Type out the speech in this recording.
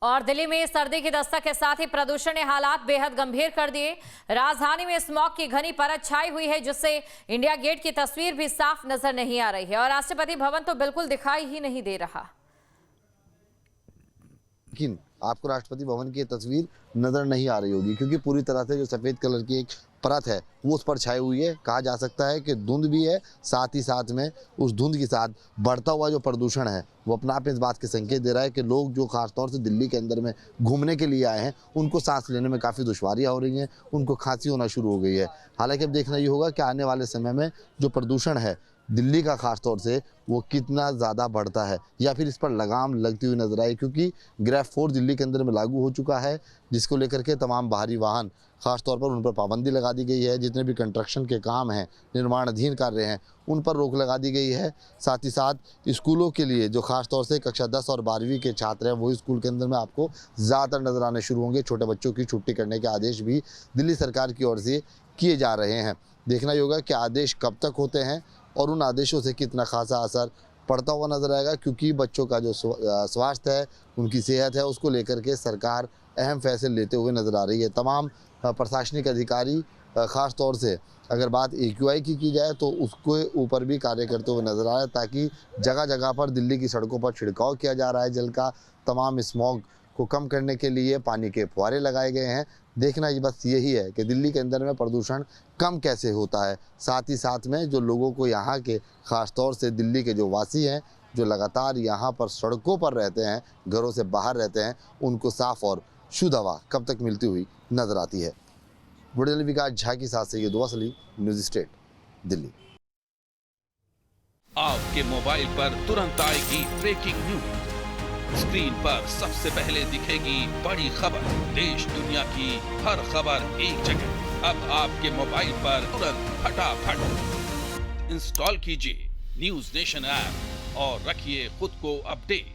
और दिल्ली में सर्दी की दस्तक के साथ ही प्रदूषण ने हालात बेहद गंभीर कर दिए। राजधानी में स्मॉग की घनी परत छाई हुई है, जिससे इंडिया गेट की तस्वीर भी साफ नजर नहीं आ रही है और राष्ट्रपति भवन तो बिल्कुल दिखाई ही नहीं दे रहा। लेकिन आपको राष्ट्रपति भवन की तस्वीर नजर नहीं आ रही होगी, क्योंकि पूरी तरह से जो सफेद कलर की एक परत है वो उस पर छाई हुई है। कहा जा सकता है कि धुंध भी है, साथ ही साथ में उस धुंध के साथ बढ़ता हुआ जो प्रदूषण है वो अपने आप में इस बात के संकेत दे रहा है कि लोग जो खासतौर से दिल्ली के अंदर में घूमने के लिए आए हैं उनको सांस लेने में काफ़ी दुश्वारियां हो रही हैं, उनको खांसी होना शुरू हो गई है। हालांकि अब देखना ये होगा कि आने वाले समय में जो प्रदूषण है दिल्ली का खास तौर से वो कितना ज़्यादा बढ़ता है या फिर इस पर लगाम लगती हुई नजर आई, क्योंकि ग्रेफ 4 दिल्ली के अंदर में लागू हो चुका है, जिसको लेकर के तमाम बाहरी वाहन खास तौर पर उन पर पाबंदी लगा दी गई है। जितने भी कंस्ट्रक्शन के काम हैं, निर्माणाधीन कार्य हैं, उन पर रोक लगा दी गई है। साथ ही साथ स्कूलों के लिए जो खास तौर से कक्षा 10 और 12वीं के छात्र हैं वही स्कूल के अंदर में आपको ज़्यादातर नजर आने शुरू होंगे। छोटे बच्चों की छुट्टी करने के आदेश भी दिल्ली सरकार की ओर से किए जा रहे हैं। देखना ही होगा कि आदेश कब तक होते हैं और उन आदेशों से कितना खासा असर पड़ता हुआ नजर आएगा, क्योंकि बच्चों का जो स्वास्थ्य है, उनकी सेहत है, उसको लेकर के सरकार अहम फैसले लेते हुए नजर आ रही है। तमाम प्रशासनिक अधिकारी ख़ास तौर से अगर बात AQI की जाए तो उसके ऊपर भी कार्य करते हुए नजर आ रहा है, ताकि जगह जगह पर दिल्ली की सड़कों पर छिड़काव किया जा रहा है जल का। तमाम स्मॉग को कम करने के लिए पानी के फुहारे लगाए गए हैं। देखना ये बस यही है कि दिल्ली के अंदर में प्रदूषण कम कैसे होता है। साथ ही साथ में जो लोगों को यहाँ के ख़ास तौर से दिल्ली के जो वासी हैं, जो लगातार यहाँ पर सड़कों पर रहते हैं, घरों से बाहर रहते हैं, उनको साफ़ और शुद्ध हवा कब तक मिलती हुई नजर आती है। बुढ़ेल विकास झा के साथ से ये दुआ सली, न्यूज़ स्टेट दिल्ली। आपके मोबाइल पर तुरंत आएगी ब्रेकिंग न्यूज, स्क्रीन पर सबसे पहले दिखेगी बड़ी खबर, देश दुनिया की हर खबर एक जगह। अब आपके मोबाइल पर तुरंत फटाफट इंस्टॉल कीजिए न्यूज़ नेशन ऐप और रखिए खुद को अपडेट।